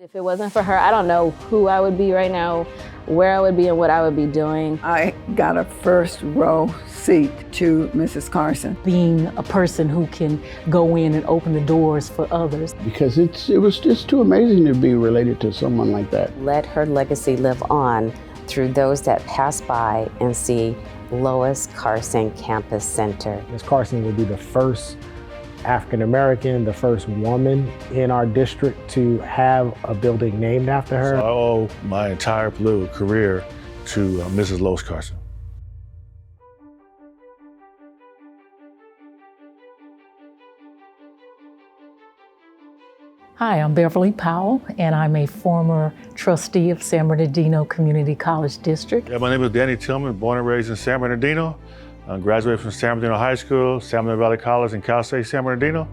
If it wasn't for her, I don't know who I would be right now, where I would be, and what I would be doing. I got a first row seat to Mrs. Carson. Being a person who can go in and open the doors for others. Because it was just too amazing to be related to someone like that. Let her legacy live on through those that pass by and see Lois Carson Campus Center. Ms. Carson will be the first African American, the first woman in our district to have a building named after her. So I owe my entire political career to Mrs. Lois Carson. Hi, I'm Beverly Powell, and I'm a former trustee of San Bernardino Community College District. Yeah, my name is Danny Tillman, born and raised in San Bernardino. I graduated from San Bernardino High School, San Bernardino Valley College, and Cal State San Bernardino.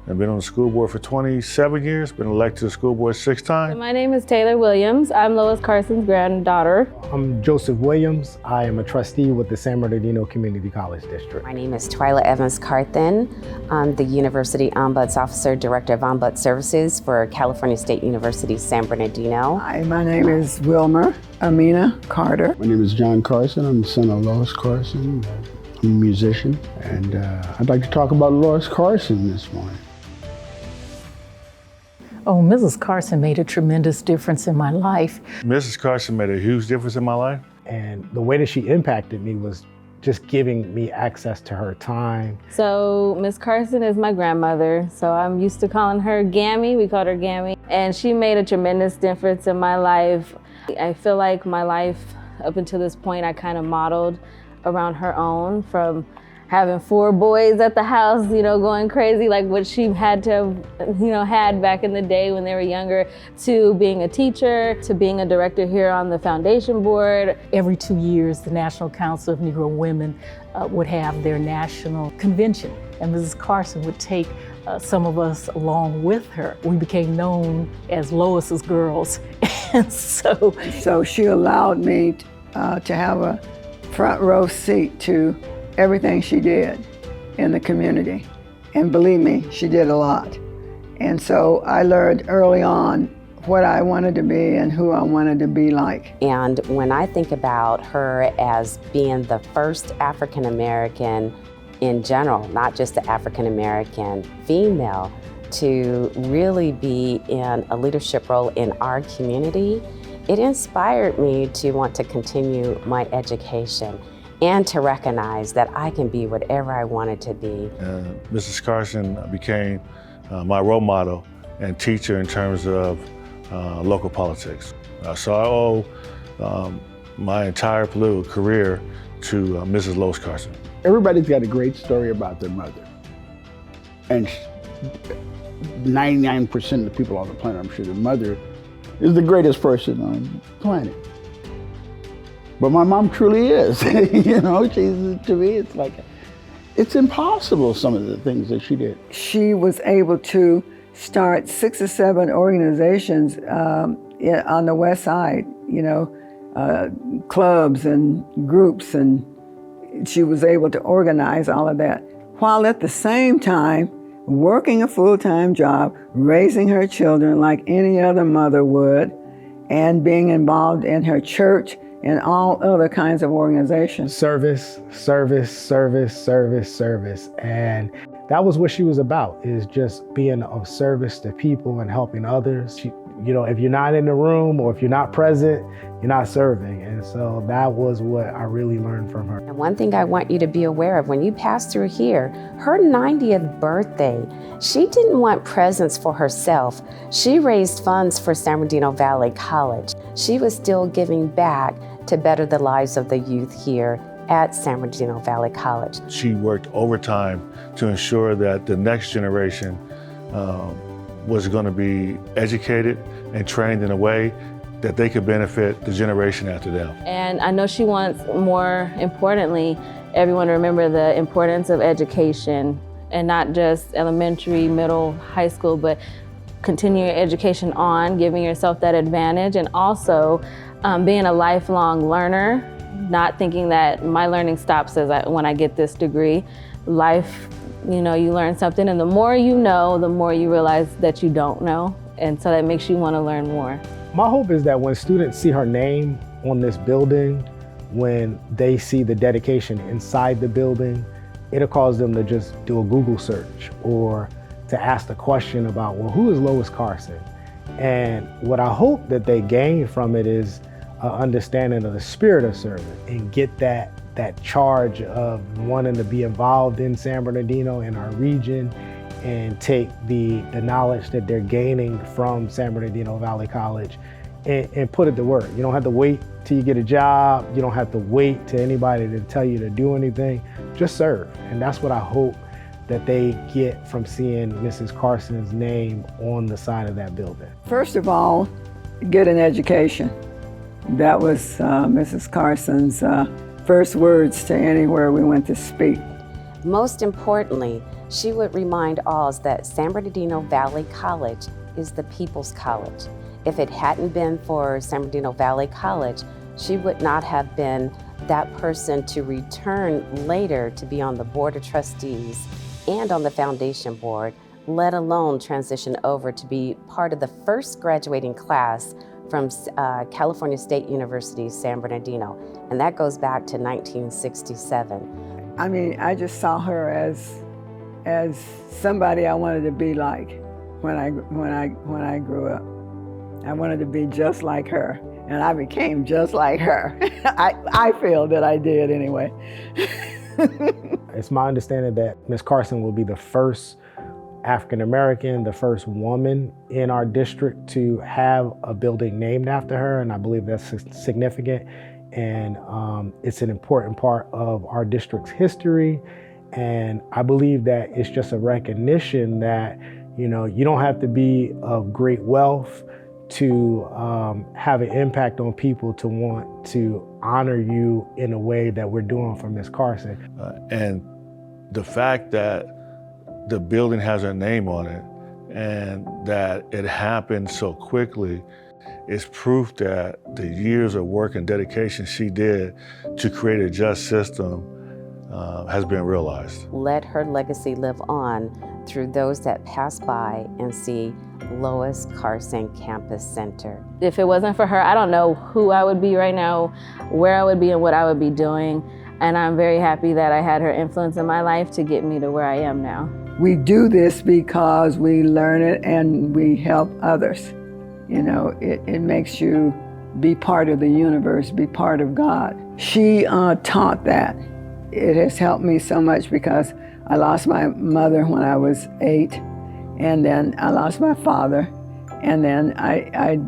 I've been on the school board for 27 years, been elected to the school board 6 times. My name is Taylor Williams. I'm Lois Carson's granddaughter. I'm Joseph Williams. I am a trustee with the San Bernardino Community College District. My name is Twyla Evans Carthen. I'm the University Ombuds Officer, Director of Ombuds Services for California State University, San Bernardino. Hi, my name is Wilmer Amina Carter. My name is John Carson. I'm the son of Lois Carson. I'm a musician, and I'd like to talk about Lois Carson this morning. Oh, Mrs. Carson made a tremendous difference in my life. Mrs. Carson made a huge difference in my life. And the way that she impacted me was just giving me access to her time. So Miss Carson is my grandmother, so I'm used to calling her Gammy. We called her Gammy. And she made a tremendous difference in my life. I feel like my life up until this point, I kind of modeled around her own, from having 4 boys at the house, going crazy, like what she had to have, had back in the day when they were younger, to being a teacher, to being a director here on the foundation board. Every 2 years, the National Council of Negro Women would have their national convention, and Mrs. Carson would take some of us along with her. We became known as Lois's girls, and so she allowed me to have a front row seat to everything she did in the community. And believe me, she did a lot. And so I learned early on what I wanted to be and who I wanted to be like. And when I think about her as being the first African American in general, not just the African American female, to really be in a leadership role in our community, it inspired me to want to continue my education and to recognize that I can be whatever I wanted to be. Mrs. Carson became my role model and teacher in terms of local politics. So I owe my entire political career to Mrs. Lois Carson. Everybody's got a great story about their mother. And 99% of the people on the planet, I'm sure their mother is the greatest person on the planet. But my mom truly is. She's, to me, it's like, it's impossible, some of the things that she did. She was able to start 6 or 7 organizations on the West Side, clubs and groups, and she was able to organize all of that, while at the same time working a full-time job, raising her children like any other mother would, and being involved in her church and all other kinds of organizations. Service, service, service, service, service. And that was what she was about, is just being of service to people and helping others. If you're not in the room or if you're not present, you're not serving. And so that was what I really learned from her. And one thing I want you to be aware of, when you pass through here, her 90th birthday, she didn't want presents for herself. She raised funds for San Bernardino Valley College. She was still giving back to better the lives of the youth here at San Bernardino Valley College. She worked overtime to ensure that the next generation was going to be educated and trained in a way that they could benefit the generation after them. And I know she wants, more importantly, everyone to remember the importance of education, and not just elementary, middle, high school, but continuing your education on, giving yourself that advantage, and also being a lifelong learner, not thinking that my learning stops when I get this degree. Life, you learn something, and the more you know, the more you realize that you don't know. And so that makes you want to learn more. My hope is that when students see her name on this building, when they see the dedication inside the building, it'll cause them to just do a Google search or to ask the question about, well, who is Lois Carson? And what I hope that they gain from it is an understanding of the spirit of service and get that charge of wanting to be involved in San Bernardino and our region and take the knowledge that they're gaining from San Bernardino Valley College and put it to work. You don't have to wait till you get a job. You don't have to wait till anybody to tell you to do anything. Just serve. And that's what I hope that they get from seeing Mrs. Carson's name on the side of that building. First of all, get an education. That was Mrs. Carson's first words to anywhere we went to speak. Most importantly, she would remind all that San Bernardino Valley College is the people's college. If it hadn't been for San Bernardino Valley College, she would not have been that person to return later to be on the Board of Trustees and on the foundation board, let alone transition over to be part of the first graduating class from California State University, San Bernardino. And that goes back to 1967. I mean, I just saw her as somebody I wanted to be like when I grew up. I wanted to be just like her, and I became just like her. I feel that I did anyway. It's my understanding that Ms. Carson will be the first African American, the first woman in our district to have a building named after her, and I believe that's significant. And it's an important part of our district's history. And I believe that it's just a recognition that, you know, you don't have to be of great wealth to have an impact on people to want to honor you in a way that we're doing for Ms. Carson. And the fact that the building has her name on it and that it happened so quickly is proof that the years of work and dedication she did to create a just system has been realized. Let her legacy live on through those that pass by and see Lois Carson Campus Center. If it wasn't for her, I don't know who I would be right now, where I would be and what I would be doing. And I'm very happy that I had her influence in my life to get me to where I am now. We do this because we learn it and we help others. You know, it makes you be part of the universe, be part of God. She taught that. It has helped me so much because I lost my mother when I was 8, and then I lost my father, and then I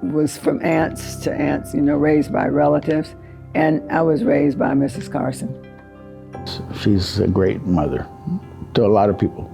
was from aunts to aunts, you know, raised by relatives, and I was raised by Mrs. Carson. She's a great mother to a lot of people.